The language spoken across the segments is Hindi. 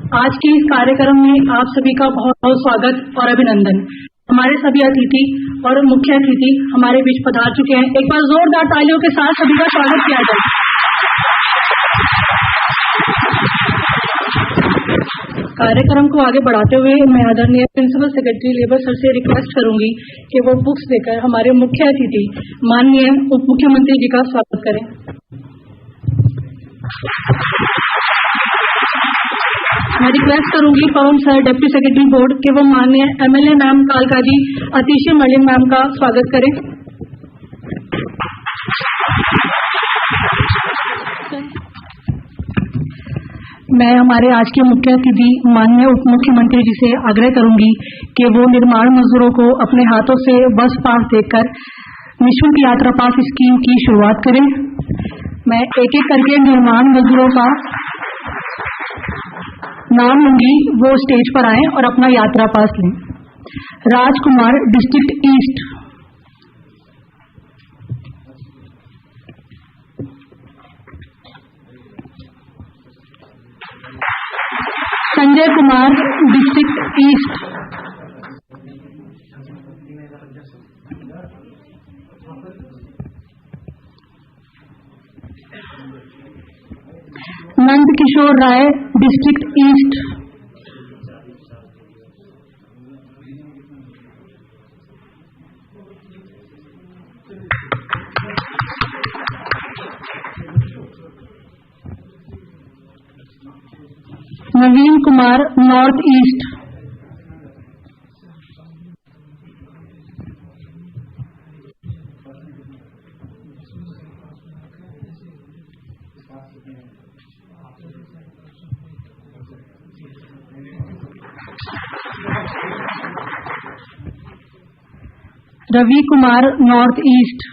आज के इस कार्यक्रम में आप सभी का बहुत बहुत स्वागत और अभिनंदन। हमारे सभी अतिथि और मुख्य अतिथि हमारे बीच पधार चुके हैं। एक बार जोरदार तालियों के साथ सभी का स्वागत किया जाए। कार्यक्रम को आगे बढ़ाते हुए मैं आदरणीय प्रिंसिपल सेक्रेटरी लेबर सर से रिक्वेस्ट करूंगी कि वो बुक्स देकर हमारे मुख्य अतिथि माननीय उप मुख्यमंत्री जी का स्वागत करें। मैं रिक्वेस्ट करूंगी पवन सर डेप्यूटी सेक्रेटरी बोर्ड के वो माननीय एमएलए मैम कालका जी अतिशय मलिन मैम का स्वागत करें। मैं हमारे आज के मुख्य अतिथि माननीय उप मुख्यमंत्री जी से आग्रह करूंगी कि वो निर्माण मजदूरों को अपने हाथों से बस पास देकर निःशुल्क यात्रा पास स्कीम की शुरुआत करें। मैं एक एक करके निर्माण मजदूरों का नाम लूंगी, वो स्टेज पर आए और अपना यात्रा पास लें। Rajkumar, district east. Sanjay Kumar, district east. Nand Kishore Rai, district east. Naveen Kumar, north east. Ravi Kumar, north east.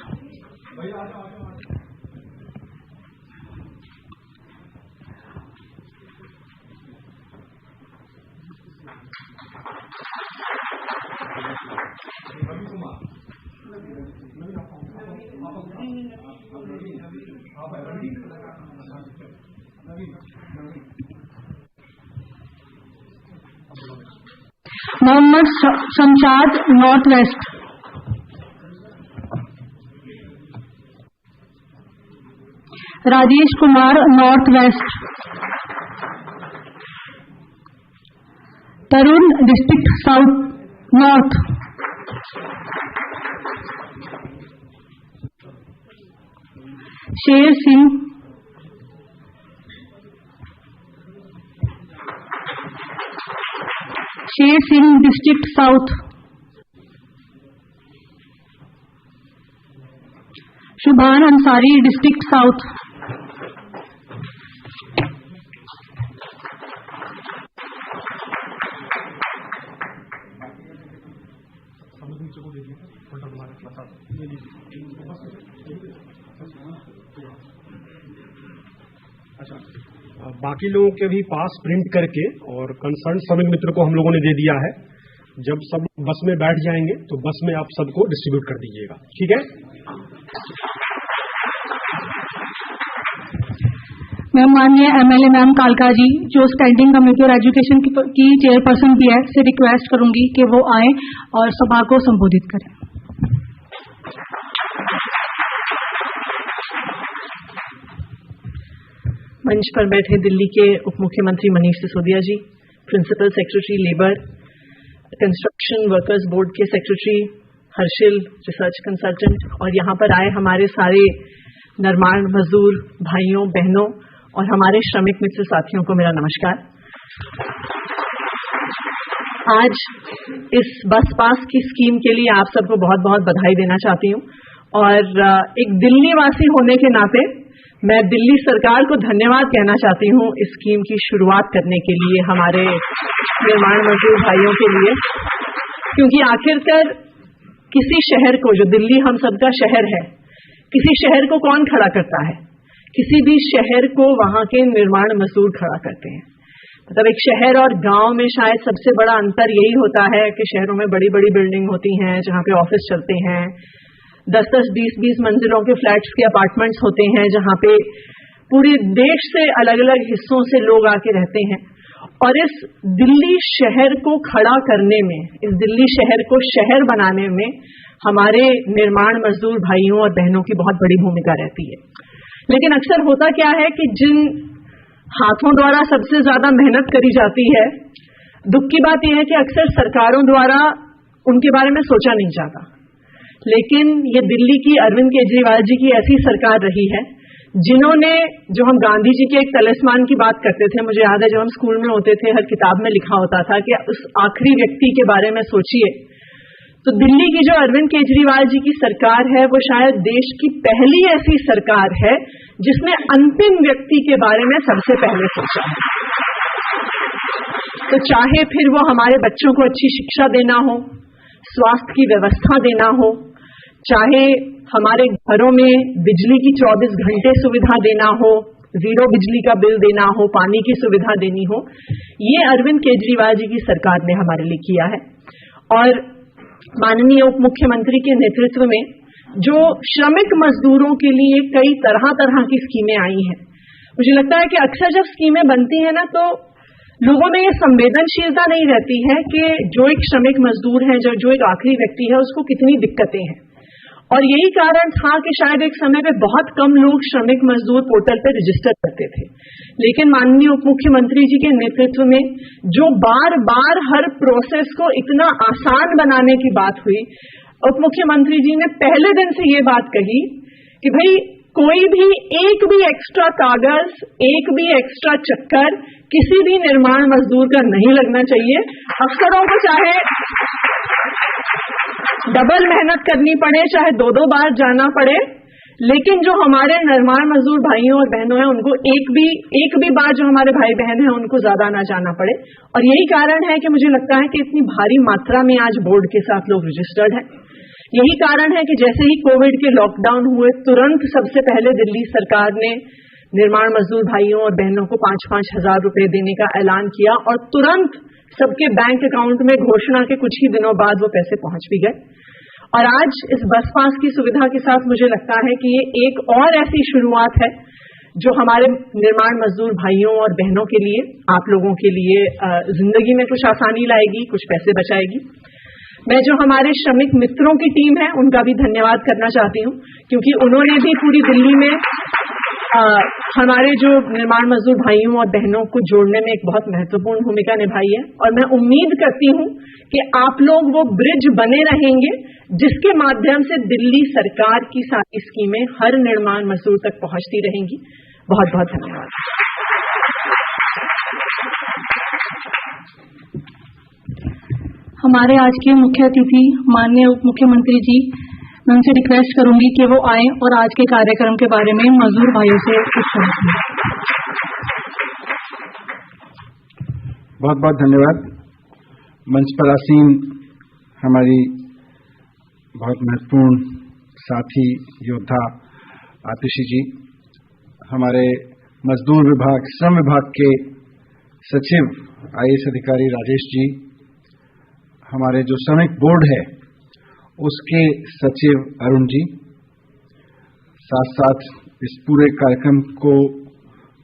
Mohammad Shamshad, north west. Rajesh Kumar, north west. Tarun, district south north. Sher Singh, district south. Shubhan Ansari, district south. बाकी लोगों के भी पास प्रिंट करके और कंसर्न श्रमिक मित्र को हम लोगों ने दे दिया है। जब सब बस में बैठ जाएंगे तो बस में आप सबको डिस्ट्रीब्यूट कर दीजिएगा, ठीक है? मैं माननीय एमएलए मैम कालका जी जो स्टैंडिंग कमेटी और एजुकेशन की चेयरपर्सन भी है से रिक्वेस्ट करूंगी कि वो आए और सभा को संबोधित करें। मंच पर बैठे दिल्ली के उप मुख्यमंत्री Manish Sisodia ji, principal secretary labour construction workers board के सेक्रेटरी हर्षिल, रिसर्च कंसल्टेंट, और यहाँ पर आए हमारे सारे निर्माण मजदूर भाइयों बहनों और हमारे श्रमिक मित्र साथियों को मेरा नमस्कार। आज इस बस पास की स्कीम के लिए आप सबको बहुत बहुत बधाई देना चाहती हूँ और एक दिल्ली वासी होने के नाते मैं दिल्ली सरकार को धन्यवाद कहना चाहती हूँ इस स्कीम की शुरुआत करने के लिए हमारे निर्माण मजदूर भाइयों के लिए, क्योंकि आखिरकार किसी शहर को, जो दिल्ली हम सबका शहर है, किसी शहर को कौन खड़ा करता है? किसी भी शहर को वहां के निर्माण मजदूर खड़ा करते हैं। मतलब एक शहर और गांव में शायद सबसे बड़ा अंतर यही होता है कि शहरों में बड़ी बड़ी बिल्डिंग होती हैं जहां पे ऑफिस चलते हैं, 10-10, 20-20 मंजिलों के फ्लैट्स के अपार्टमेंट्स होते हैं जहां पे पूरे देश से अलग अलग हिस्सों से लोग आके रहते हैं और इस दिल्ली शहर को खड़ा करने में, इस दिल्ली शहर को शहर बनाने में हमारे निर्माण मजदूर भाइयों और बहनों की बहुत बड़ी भूमिका रहती है। लेकिन अक्सर होता क्या है कि जिन हाथों द्वारा सबसे ज्यादा मेहनत करी जाती है, दुख की बात यह है कि अक्सर सरकारों द्वारा उनके बारे में सोचा नहीं जाता। लेकिन ये दिल्ली की अरविंद केजरीवाल जी की ऐसी सरकार रही है जिन्होंने, जो हम गांधी जी के एक तलिस्मान की बात करते थे, मुझे याद है जब हम स्कूल में होते थे हर किताब में लिखा होता था कि उस आखिरी व्यक्ति के बारे में सोचिए। तो दिल्ली की जो अरविंद केजरीवाल जी की सरकार है वो शायद देश की पहली ऐसी सरकार है जिसने अंतिम व्यक्ति के बारे में सबसे पहले सोचा है। तो चाहे फिर वो हमारे बच्चों को अच्छी शिक्षा देना हो, स्वास्थ्य की व्यवस्था देना हो, चाहे हमारे घरों में बिजली की 24 घंटे सुविधा देना हो, जीरो बिजली का बिल देना हो, पानी की सुविधा देनी हो, ये अरविंद केजरीवाल जी की सरकार ने हमारे लिए किया है। और माननीय उप मुख्यमंत्री के नेतृत्व में जो श्रमिक मजदूरों के लिए कई तरह तरह की स्कीमें आई हैं, मुझे लगता है कि अक्सर जब स्कीमें बनती हैं ना, तो लोगों में ये संवेदनशीलता नहीं रहती है कि जो एक श्रमिक मजदूर है, जो एक आखिरी व्यक्ति है, उसको कितनी दिक्कतें हैं। और यही कारण था कि शायद एक समय पे बहुत कम लोग श्रमिक मजदूर पोर्टल पे रजिस्टर करते थे। लेकिन माननीय उप मुख्यमंत्री जी के नेतृत्व में जो बार बार हर प्रोसेस को इतना आसान बनाने की बात हुई, उप मुख्यमंत्री जी ने पहले दिन से ये बात कही कि भाई कोई भी एक भी एक्स्ट्रा कागज, एक भी एक्स्ट्रा चक्कर किसी भी निर्माण मजदूर का नहीं लगना चाहिए। अफसरों को चाहे डबल मेहनत करनी पड़े, चाहे 2-2 बार जाना पड़े, लेकिन जो हमारे निर्माण मजदूर भाइयों और बहनों हैं उनको एक भी बार जो हमारे भाई बहन हैं उनको ज्यादा ना जाना पड़े। और यही कारण है कि मुझे लगता है कि इतनी भारी मात्रा में आज बोर्ड के साथ लोग रजिस्टर्ड हैं। यही कारण है कि जैसे ही कोविड के लॉकडाउन हुए, तुरंत सबसे पहले दिल्ली सरकार ने निर्माण मजदूर भाइयों और बहनों को 5-5 हजार रुपए देने का ऐलान किया और तुरंत सबके बैंक अकाउंट में घोषणा के कुछ ही दिनों बाद वो पैसे पहुंच भी गए। और आज इस बस पास की सुविधा के साथ मुझे लगता है कि ये एक और ऐसी शुरुआत है जो हमारे निर्माण मजदूर भाइयों और बहनों के लिए, आप लोगों के लिए जिंदगी में कुछ आसानी लाएगी, कुछ पैसे बचाएगी। मैं जो हमारे श्रमिक मित्रों की टीम है उनका भी धन्यवाद करना चाहती हूँ, क्योंकि उन्होंने भी पूरी दिल्ली में हमारे जो निर्माण मजदूर भाइयों और बहनों को जोड़ने में एक बहुत महत्वपूर्ण भूमिका निभाई है। और मैं उम्मीद करती हूँ कि आप लोग वो ब्रिज बने रहेंगे जिसके माध्यम से दिल्ली सरकार की सारी स्कीमें हर निर्माण मजदूर तक पहुंचती रहेंगी। बहुत बहुत धन्यवाद। हमारे आज के मुख्य अतिथि माननीय उप मुख्यमंत्री जी, मैं उनसे रिक्वेस्ट करूंगी कि वो आए और आज के कार्यक्रम के बारे में मजदूर भाइयों से कुछ कहें। बहुत बहुत धन्यवाद। मंच पर आसीन हमारी बहुत महत्वपूर्ण साथी योद्धा आतिशी जी, हमारे मजदूर विभाग, श्रम विभाग के सचिव IAS अधिकारी राजेश जी, हमारे जो श्रमिक बोर्ड है उसके सचिव अरुण जी, साथ साथ इस पूरे कार्यक्रम को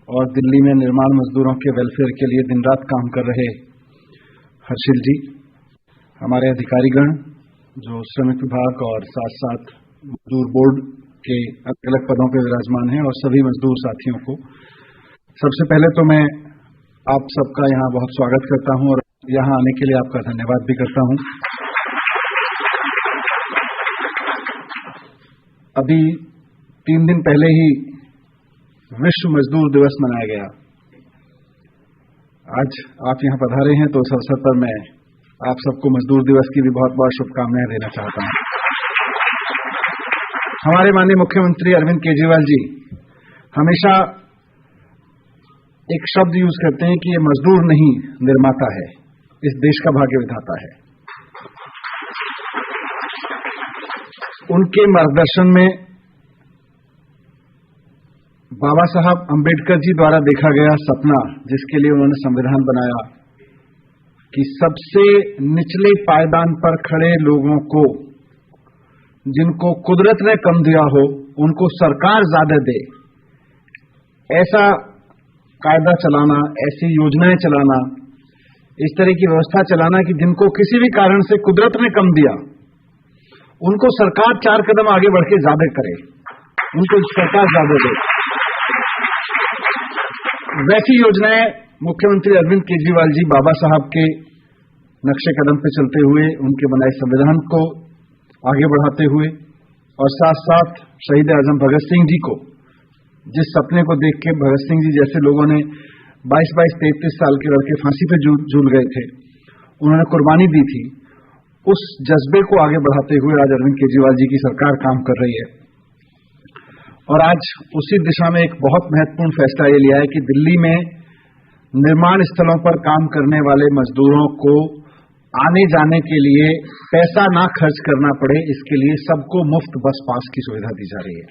और दिल्ली में निर्माण मजदूरों के वेलफेयर के लिए दिन रात काम कर रहे हर्षिल जी, हमारे अधिकारीगण जो श्रमिक विभाग और साथ साथ मजदूर बोर्ड के अलग अलग पदों पर विराजमान हैं, और सभी मजदूर साथियों को सबसे पहले तो मैं आप सबका यहाँ बहुत स्वागत करता हूँ और यहाँ आने के लिए आपका धन्यवाद भी करता हूँ। अभी 3 दिन पहले ही विश्व मजदूर दिवस मनाया गया। आज आप यहाँ पधारे हैं तो उस अवसर पर मैं आप सबको मजदूर दिवस की भी बहुत बहुत शुभकामनाएं देना चाहता हूँ। हमारे माननीय मुख्यमंत्री अरविंद केजरीवाल जी हमेशा एक शब्द यूज करते हैं कि ये मजदूर नहीं निर्माता है, इस देश का भाग्य विधाता है। उनके मार्गदर्शन में बाबा साहब अंबेडकर जी द्वारा देखा गया सपना, जिसके लिए उन्होंने संविधान बनाया कि सबसे निचले पायदान पर खड़े लोगों को, जिनको कुदरत ने कम दिया हो, उनको सरकार ज्यादा दे, ऐसा कायदा चलाना, ऐसी योजनाएं चलाना इस तरह की व्यवस्था चलाना कि जिनको किसी भी कारण से कुदरत ने कम दिया, उनको सरकार 4 कदम आगे बढ़ के ज्यादा करे, उनको सरकार ज्यादा दे। वैसी योजनाएं मुख्यमंत्री अरविंद केजरीवाल जी बाबा साहब के नक्शे कदम पे चलते हुए, उनके बनाए संविधान को आगे बढ़ाते हुए और साथ साथ शहीद आजम भगत सिंह जी को, जिस सपने को देख के भगत सिंह जी जैसे लोगों ने 22-22, 33 साल के लड़के फांसी पे झूल गए थे, उन्होंने कुर्बानी दी थी, उस जज्बे को आगे बढ़ाते हुए आज अरविंद केजरीवाल जी की सरकार काम कर रही है। और आज उसी दिशा में एक बहुत महत्वपूर्ण फैसला ये लिया है कि दिल्ली में निर्माण स्थलों पर काम करने वाले मजदूरों को आने जाने के लिए पैसा ना खर्च करना पड़े, इसके लिए सबको मुफ्त बस पास की सुविधा दी जा रही है।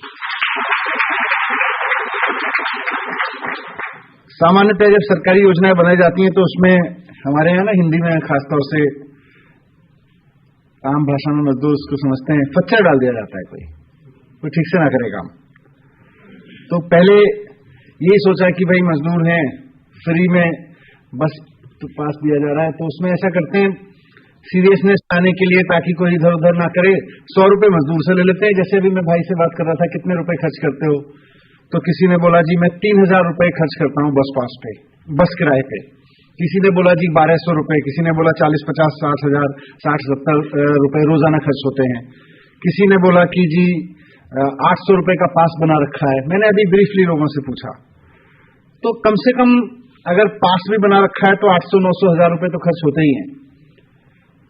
सामान्यतः जब सरकारी योजनाएं बनाई जाती हैं तो उसमें हमारे यहाँ ना हिंदी में खासतौर से आम भाषा में मजदूर उसको समझते हैं फच्चर डाल दिया जाता है, कोई ठीक से ना करे काम। तो पहले यही सोचा कि भाई मजदूर हैं, फ्री में बस तो पास दिया जा रहा है, तो उसमें ऐसा करते हैं सीरियसनेस आने के लिए, ताकि कोई इधर उधर ना करे, 100 रुपए मजदूर से ले लेते हैं। जैसे अभी मैं भाई से बात कर रहा था, कितने रुपए खर्च करते हो, तो किसी ने बोला जी मैं 3000 रुपए खर्च करता हूं बस पास पे, बस किराए पे। किसी ने बोला जी 1200 रुपए, किसी ने बोला 40, 50, 60,000, 60, 70 रुपए रोजाना खर्च होते हैं। किसी ने बोला कि जी 800 रुपए का पास बना रखा है। मैंने अभी ब्रीफली लोगों से पूछा, तो कम से कम अगर पास भी बना रखा है तो 800, 900, 1000 रुपए तो खर्च होते ही हैं।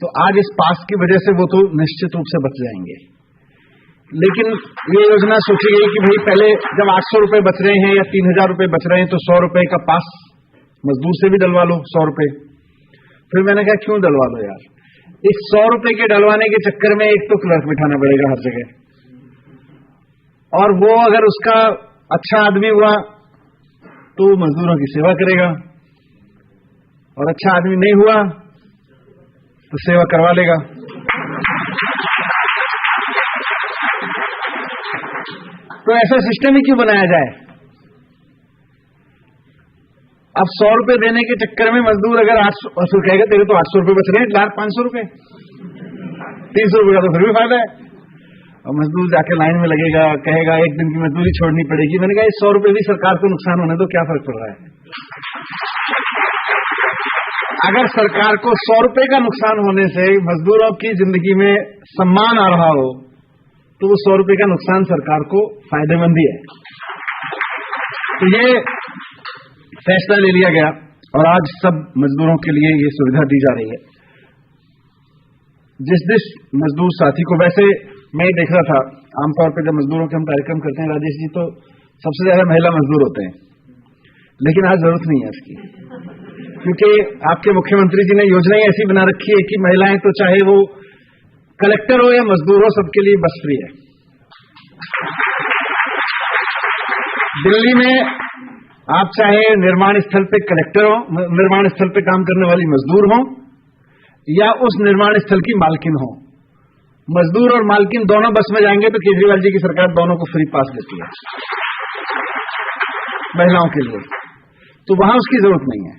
तो आज इस पास की वजह से वो तो निश्चित रूप से बच जाएंगे। लेकिन ये योजना सोची गई कि भाई पहले जब 800 रुपए बच रहे हैं या 3000 रुपए बच रहे हैं तो 100 रुपए का पास मजदूर से भी डलवा लो, 100 रुपए। फिर मैंने कहा क्यों डलवा लो यार, इस 100 रुपए के डलवाने के चक्कर में एक तो क्लर्क बिठाना पड़ेगा हर जगह, और वो अगर उसका अच्छा आदमी हुआ तो मजदूरों की सेवा करेगा, और अच्छा आदमी नहीं हुआ तो सेवा करवा लेगा। तो ऐसा सिस्टम ही क्यों बनाया जाए। अब 100 रुपए देने के चक्कर में मजदूर अगर 800 कहेगा तेरे तो 800 रुपए बच रहे हैं, 500 रुपए, 300 रुपए का तो फिर भी फायदा है। और मजदूर जाके लाइन में लगेगा, कहेगा एक दिन की मजदूरी छोड़नी पड़ेगी। मैंने कहा 100 रुपए भी सरकार को नुकसान होने दो, क्या फर्क पड़ रहा है। अगर सरकार को 100 रुपए का नुकसान होने से मजदूरों की जिंदगी में सम्मान आ रहा हो, तो वो 100 रुपए का नुकसान सरकार को फायदेमंद ही है। तो ये फैसला ले लिया गया और आज सब मजदूरों के लिए ये सुविधा दी जा रही है। जिस मजदूर साथी को, वैसे मैं देख रहा था आमतौर पर जब मजदूरों के हम कार्यक्रम करते हैं राजेश जी, तो सबसे ज्यादा महिला मजदूर होते हैं, लेकिन आज जरूरत नहीं है इसकी, क्योंकि आपके मुख्यमंत्री जी ने योजना ही ऐसी बना रखी है कि महिलाएं तो चाहे वो कलेक्टर हो या मजदूर हो, सबके लिए बस फ्री है। दिल्ली में आप चाहे निर्माण स्थल पे कलेक्टर हो, निर्माण स्थल पे काम करने वाली मजदूर हो, या उस निर्माण स्थल की मालकिन हो, मजदूर और मालकिन दोनों बस में जाएंगे तो केजरीवाल जी की सरकार दोनों को फ्री पास देती है महिलाओं के लिए। तो वहां उसकी जरूरत नहीं है,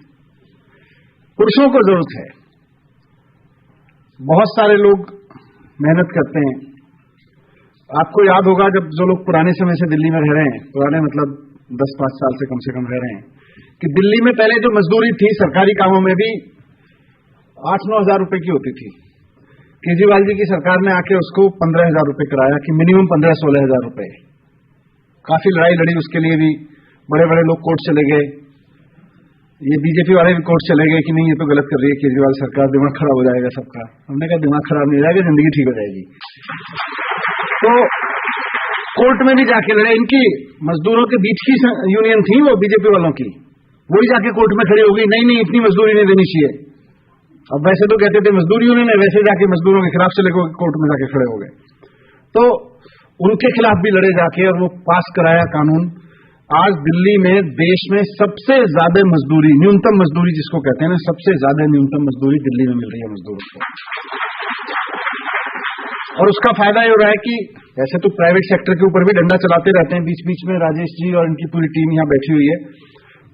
पुरुषों को जरूरत है। बहुत सारे लोग मेहनत करते हैं। आपको याद होगा जब जो लोग पुराने समय से दिल्ली में रह रहे हैं, पुराने मतलब 10-5 साल से कम रह रहे हैं, कि दिल्ली में पहले जो मजदूरी थी सरकारी कामों में भी 8-9 हजार रुपए की होती थी। केजरीवाल जी की सरकार ने आके उसको 15,000 रुपए कराया कि मिनिमम 15-16 हजार रुपए। काफी लड़ाई लड़ी उसके लिए भी, बड़े बड़े लोग कोर्ट चले गए, ये बीजेपी वाले भी कोर्ट चले गए कि नहीं ये तो गलत कर रही है केजरीवाल सरकार, दिमाग खराब हो जाएगा सबका। हमने कहा दिमाग खराब नहीं हो जाएगा, जिंदगी ठीक हो जाएगी। तो कोर्ट में भी जाके लड़े। इनकी मजदूरों के बीच की यूनियन थी वो बीजेपी वालों की, वही जाके कोर्ट में खड़ी हो गई, नहीं इतनी मजदूरी नहीं देनी चाहिए। अब वैसे तो कहते थे मजदूर यूनियन है, वैसे जाके मजदूरों के खिलाफ चले गए, कोर्ट में जाके खड़े हो गए। तो उनके खिलाफ भी लड़े जाके और वो पास कराया कानून। आज दिल्ली में देश में सबसे ज्यादा मजदूरी, न्यूनतम मजदूरी जिसको कहते हैं ना, सबसे ज्यादा न्यूनतम मजदूरी दिल्ली में मिल रही है मजदूरों को। और उसका फायदा ये हो रहा है कि ऐसे तो प्राइवेट सेक्टर के ऊपर भी डंडा चलाते रहते हैं बीच बीच में, राजेश जी और इनकी पूरी टीम यहां बैठी हुई है,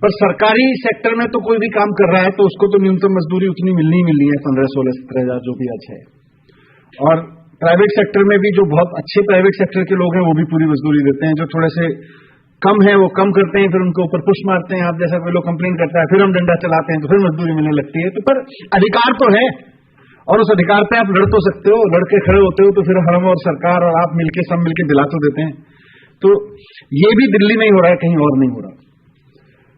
पर सरकारी सेक्टर में तो कोई भी काम कर रहा है तो उसको तो न्यूनतम मजदूरी उतनी मिलनी ही मिलनी है, 15, 16, 17 हजार जो भी आज है। और प्राइवेट सेक्टर में भी जो बहुत अच्छे प्राइवेट सेक्टर के लोग हैं वो भी पूरी मजदूरी देते हैं, जो थोड़े से कम है वो कम करते हैं, फिर उनके ऊपर पुश मारते हैं। आप जैसा कोई लोग कंप्लेन करता है, फिर हम डंडा चलाते हैं तो फिर मजदूरी मिलने लगती है। तो पर अधिकार तो है और उस अधिकार पे आप लड़ तो सकते हो, लड़के खड़े होते हो तो फिर हम और सरकार और आप मिलके सब मिलके दिला तो देते हैं। तो ये भी दिल्ली में ही हो रहा है, कहीं और नहीं हो रहा।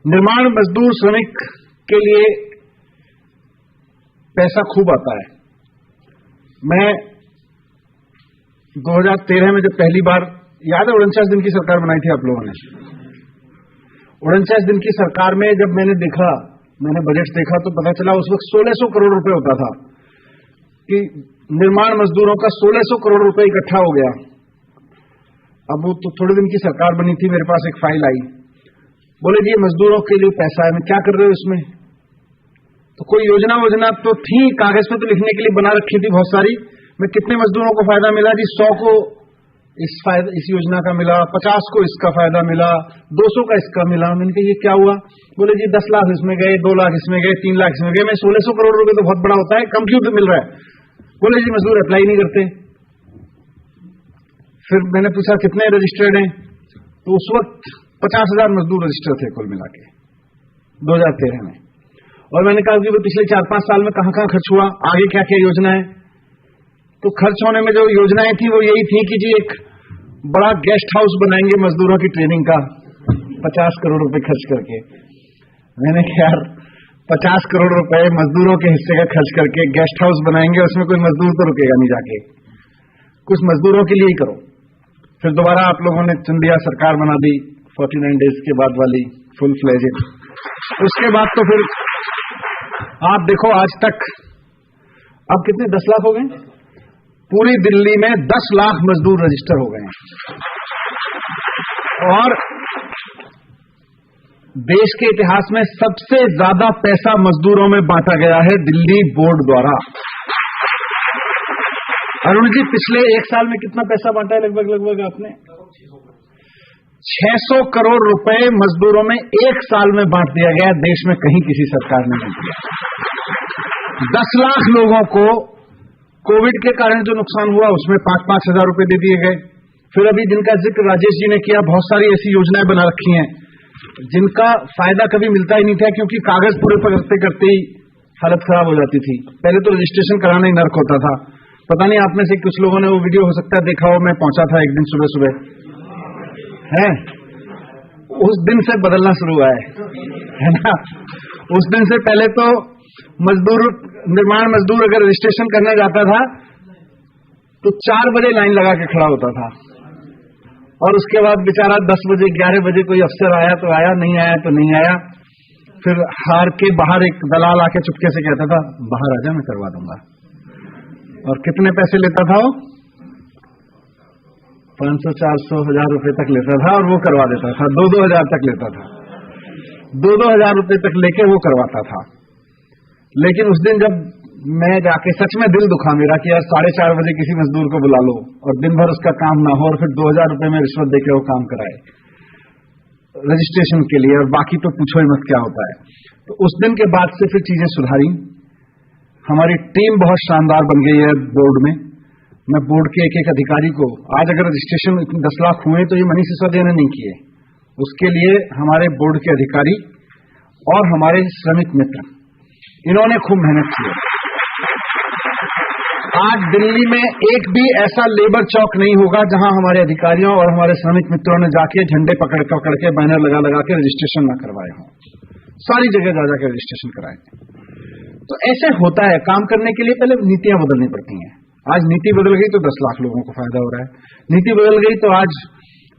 निर्माण मजदूर श्रमिक के लिए पैसा खूब आता है। मैं 2013 में जब पहली बार, याद है 49 दिन की सरकार बनाई थी आप लोगों ने, 49 दिन की सरकार में जब मैंने बजट देखा तो पता चला उस वक्त 1600 करोड़ रुपए होता था कि निर्माण मजदूरों का 1600 करोड़ रुपए इकट्ठा हो गया। अब वो तो थोड़े दिन की सरकार बनी थी, मेरे पास एक फाइल आई, बोले जी ये मजदूरों के लिए पैसा है, मैं क्या कर रहे हो इसमें? तो कोई योजना तो थी, कागज पे तो लिखने के लिए बना रखी थी बहुत सारी। मैं कितने मजदूरों को फायदा मिला जी? 100 को इस योजना का मिला, 50 को इसका फायदा मिला, 200 का इसका मिला। मैंने कहा ये क्या हुआ? बोले जी 10 लाख इसमें गए, 2 लाख इसमें गए, 3 लाख इसमें गए। मैं 1600 करोड़ रुपए तो बहुत बड़ा होता है, कम क्यों मिल रहा है? बोले जी मजदूर अप्लाई नहीं करते। फिर मैंने पूछा कितने रजिस्टर्ड हैं, तो उस वक्त 50,000 मजदूर रजिस्टर्ड थे कुल मिला के 2013 में। और मैंने कहा कि वो पिछले 4-5 साल में कहां खर्च हुआ, आगे क्या क्या योजना है? तो खर्च होने में जो योजनाएं थी वो यही थी कि जी एक बड़ा गेस्ट हाउस बनाएंगे मजदूरों की ट्रेनिंग का, 50 करोड़ रुपए खर्च करके। मैंने कहा यार 50 करोड़ रुपए मजदूरों के हिस्से का खर्च करके गेस्ट हाउस बनाएंगे, उसमें कोई मजदूर तो रुकेगा नहीं, जाके कुछ मजदूरों के लिए ही करो। फिर दोबारा आप लोगों ने चुन दिया, सरकार बना दी 49 डेज के बाद वाली फुल फ्लेजेड। उसके बाद तो फिर आप देखो आज तक अब कितने 10 लाख हो गए, पूरी दिल्ली में 10 लाख मजदूर रजिस्टर हो गए हैं। और देश के इतिहास में सबसे ज्यादा पैसा मजदूरों में बांटा गया है दिल्ली बोर्ड द्वारा। अरुण जी पिछले 1 साल में कितना पैसा बांटा है लगभग आपने? 600 करोड़ रुपए मजदूरों में 1 साल में बांट दिया गया, देश में कहीं किसी सरकार ने नहीं दिया। 10 लाख लोगों को कोविड के कारण जो नुकसान हुआ उसमें 5-5 हजार रुपए दे दिए गए। फिर अभी जिनका जिक्र राजेश जी ने किया, बहुत सारी ऐसी योजनाएं बना रखी हैं जिनका फायदा कभी मिलता ही नहीं था, क्योंकि कागज पूरे करते ही हालत खराब हो जाती थी। पहले तो रजिस्ट्रेशन कराना ही नर्क होता था। पता नहीं आप में से कुछ लोगों ने वो वीडियो हो सकता है देखा हो, मैं पहुंचा था एक दिन सुबह है, उस दिन से बदलना शुरू हुआ है ना। उस दिन से पहले तो निर्माण मजदूर अगर रजिस्ट्रेशन करने जाता था तो 4 बजे लाइन लगा के खड़ा होता था, और उसके बाद बेचारा 10 बजे 11 बजे कोई अफसर आया तो आया, नहीं आया तो नहीं आया। फिर हार के बाहर एक दलाल आके चुपके से कहता था बाहर आजा मैं करवा दूंगा, और कितने पैसे लेता था वो? 500, 400, 1000 रुपए तक लेता था, और वो करवा देता था। 2-2 हजार तक लेता था, 2-2 हजार रुपए तक लेके वो करवाता था। लेकिन उस दिन जब मैं जाके, सच में दिल दुखा मेरा कि यार 4:30 बजे किसी मजदूर को बुला लो और दिन भर उसका काम ना हो, और फिर 2000 रुपए में रिश्वत देके वो काम कराए रजिस्ट्रेशन के लिए, और बाकी तो पूछो ही मत क्या होता है। तो उस दिन के बाद से फिर चीजें सुधारी। हमारी टीम बहुत शानदार बन गई है बोर्ड में। मैं बोर्ड के एक अधिकारी को, आज अगर रजिस्ट्रेशन 10 लाख हुए तो ये मनीष सिसोदिया ने नहीं किए, उसके लिए हमारे बोर्ड के अधिकारी और हमारे श्रमिक मित्र, इन्होंने खूब मेहनत की। आज दिल्ली में एक भी ऐसा लेबर चौक नहीं होगा जहां हमारे अधिकारियों और हमारे श्रमिक मित्रों ने जाके झंडे पकड़ के बैनर लगा के रजिस्ट्रेशन न करवाए हों। सारी जगह जा के रजिस्ट्रेशन कराए। तो ऐसे होता है, काम करने के लिए पहले नीतियां बदलनी पड़ती हैं। आज नीति बदल गई तो 10 लाख लोगों को फायदा हो रहा है। नीति बदल गई तो आज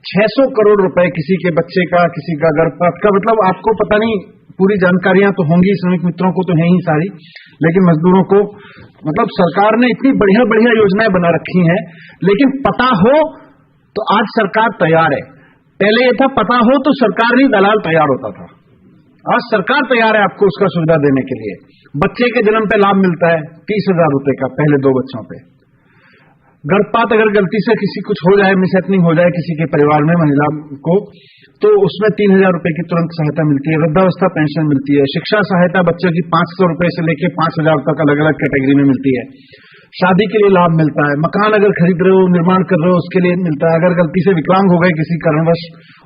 600 करोड़ रुपए किसी के बच्चे का, किसी का गर्भपात का, मतलब आपको पता नहीं, पूरी जानकारियां तो होंगी, श्रमिक मित्रों को तो है ही सारी, लेकिन मजदूरों को, मतलब सरकार ने इतनी बढ़िया योजनाएं बना रखी हैं, लेकिन पता हो तो आज सरकार तैयार है। पहले ये था पता हो तो सरकार नहीं, दलाल तैयार होता था। आज सरकार तैयार है आपको उसका सुविधा देने के लिए। बच्चे के जन्म पे लाभ मिलता है 30,000 रुपए का, पहले 2 बच्चों पे। गर्भपात अगर गलती से किसी कुछ हो जाए, मिसहैपनिंग हो जाए किसी के परिवार में महिला को, तो उसमें 3,000 रुपए की तुरंत सहायता मिलती है। वृद्धावस्था पेंशन मिलती है। शिक्षा सहायता बच्चों की 500 रुपए से लेकर 5,000 तक अलग अलग कैटेगरी में मिलती है। शादी के लिए लाभ मिलता है। मकान अगर खरीद रहे हो, निर्माण कर रहे हो, उसके लिए मिलता है। अगर गलती से विकलांग हो गए किसी कारणवश,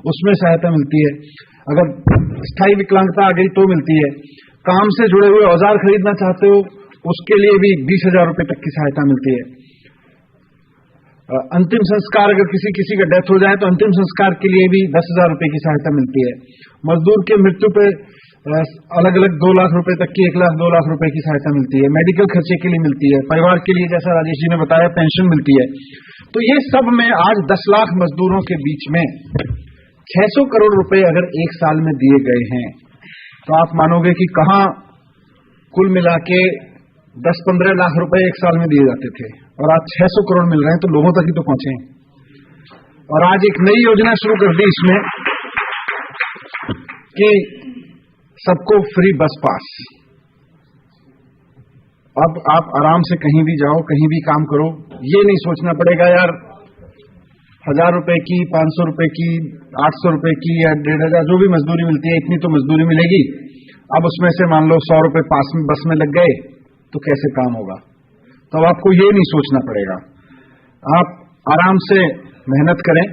उसमें सहायता मिलती है। अगर स्थायी विकलांगता आ गई तो मिलती है। काम से जुड़े हुए औजार खरीदना चाहते हो, उसके लिए भी 20,000 रुपए तक की सहायता मिलती है। अंतिम संस्कार, अगर किसी का डेथ हो जाए तो अंतिम संस्कार के लिए भी 10,000 रुपए की सहायता मिलती है। मजदूर के मृत्यु पे अलग अलग 2 लाख रुपए तक की 1 लाख 2 लाख रुपए की सहायता मिलती है। मेडिकल खर्चे के लिए मिलती है। परिवार के लिए, जैसा राजेश जी ने बताया, पेंशन मिलती है। तो ये सब में आज 10 लाख मजदूरों के बीच में 600 करोड़ रुपए अगर एक साल में दिए गए हैं, तो आप मानोगे कि कहां कुल मिला के 10-15 लाख रुपए एक साल में दिए जाते थे, और आज 600 करोड़ मिल रहे हैं, तो लोगों तक ही तो पहुंचे। और आज एक नई योजना शुरू कर दी इसमें कि सबको फ्री बस पास। अब आप आराम से कहीं भी जाओ, कहीं भी काम करो, ये नहीं सोचना पड़ेगा यार 1,000 रुपए की, 500 रुपए की, 800 रुपए की या 1,500, जो भी मजदूरी मिलती है, इतनी तो मजदूरी मिलेगी। अब उसमें से मान लो 100 रुपए पास में बस में लग गए, तो कैसे काम होगा? तो अब आपको ये नहीं सोचना पड़ेगा। आप आराम से मेहनत करें,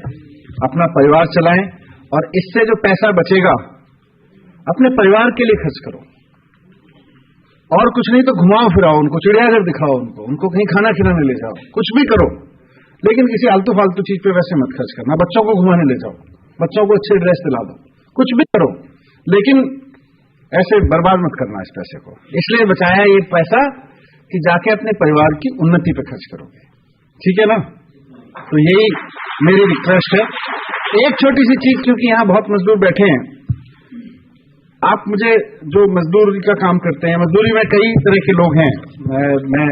अपना परिवार चलाएं, और इससे जो पैसा बचेगा अपने परिवार के लिए खर्च करो। और कुछ नहीं तो घुमाओ फिराओ उनको, चिड़ियाघर दिखाओ उनको कहीं खाना खिलाने ले जाओ, कुछ भी करो, लेकिन किसी आलतू फालतू चीज पे वैसे मत खर्च करना। बच्चों को घुमाने ले जाओ, बच्चों को अच्छे ड्रेस दिला दो, कुछ भी करो, लेकिन ऐसे बर्बाद मत करना इस पैसे को। इसलिए बचाया ये पैसा कि जाके अपने परिवार की उन्नति पे खर्च करोगे, ठीक है ना? तो यही मेरी रिक्वेस्ट है। एक छोटी सी चीज, क्योंकि यहां बहुत मजदूर बैठे हैं, आप मुझे जो मजदूरी का काम करते हैं, मजदूरी में कई तरह के लोग हैं, मैं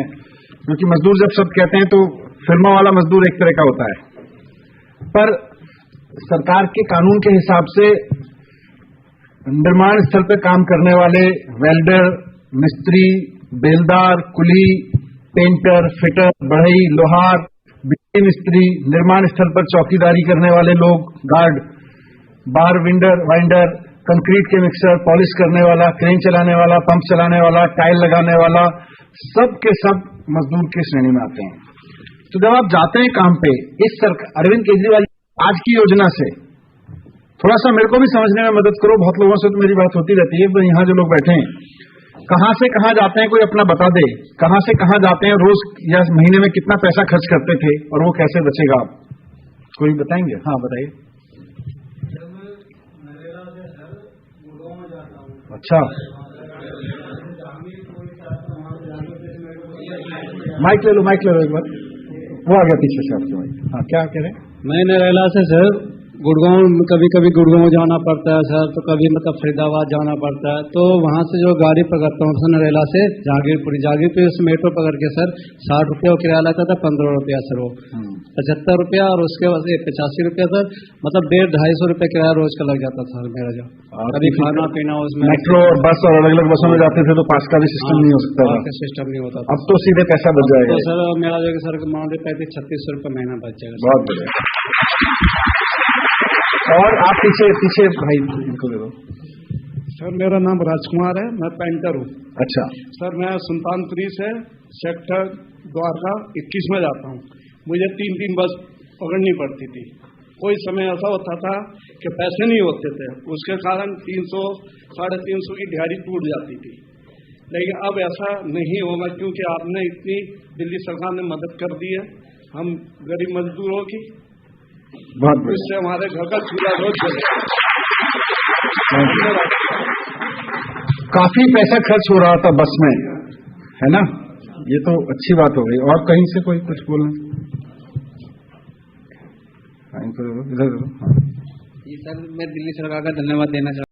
क्योंकि मजदूर जब सब कहते हैं तो फिल्मों वाला मजदूर एक तरह का होता है, पर सरकार के कानून के हिसाब से निर्माण स्थल पर काम करने वाले वेल्डर, मिस्त्री, बेलदार, कुली, पेंटर, फिटर, बढ़ई, लोहार, बिजली मिस्त्री, निर्माण स्थल पर चौकीदारी करने वाले लोग, गार्ड, बार वाइंडर, कंक्रीट के मिक्सर, पॉलिश करने वाला, क्रेन चलाने वाला, पंप चलाने वाला, टाइल लगाने वाला, सब के सब मजदूर की श्रेणी में आते हैं। तो जब आप जाते हैं काम पे, इस सरकार अरविंद केजरीवाल आज की योजना से थोड़ा सा मेरे को भी समझने में मदद करो। बहुत लोगों से तो मेरी बात होती रहती है, तो यहां जो लोग बैठे हैं, कहां से कहां जाते हैं, कोई अपना बता दे, कहां से कहां जाते हैं, रोज या महीने में कितना पैसा खर्च करते थे, और वो कैसे बचेगा? कोई बताएंगे? हाँ बताइए। अच्छा, माइक ले लो एक बार। वो आ गया पीछे से आपके माइक। हाँ, क्या कह रहे हैं? मैं नरेला से सर गुड़गांव, कभी कभी गुड़गांव जाना पड़ता है सर, तो कभी मतलब फरीदाबाद जाना पड़ता है, तो वहाँ से जो गाड़ी पकड़ता हूँ सर नरेला से जागीरपुर से मेट्रो पकड़ के सर 60 रुपया किराया लगता था, 15 रुपया सर वो 75 रुपया, और उसके बाद 85 रुपया सर, मतलब 150-250 रुपया किराया रोज का लग जाता था सर मेरा। जो कभी खाना पीना उसमें, मेट्रो और बस और अलग अलग बसों में जाते थे तो पास का भी सिस्टम नहीं हो सकता था, सिस्टम नहीं होता। अब तो सीधे पैसा बच जाएगा। तो सर मेरा जो सर मान लीजिए 35-36 रुपये महीना बच जाएगा। बहुत बढ़िया। और आप पीछे भाई इनको दे दो। सर मेरा नाम राजकुमार है, मैं पेंटर हूँ। अच्छा सर, मैं सुल्तानपुरी से सेक्टर द्वारका 21 में जाता हूँ। मुझे 3 बस पकड़नी पड़ती थी। कोई समय ऐसा होता था कि पैसे नहीं होते थे, उसके कारण 300-350 की दिहाड़ी टूट जाती थी। लेकिन अब ऐसा नहीं होगा, क्योंकि आपने इतनी दिल्ली सरकार ने मदद कर दी है हम गरीब मजदूरों की, बहुत इससे हमारे घर का चूल्हा रोज चलेगा। काफी पैसा खर्च हो रहा था बस में, है ना? ये तो अच्छी बात हो गई। और कहीं से कोई कुछ बोलना? इधर। जी सर, मैं दिल्ली सरकार का धन्यवाद देना चाहता हूँ।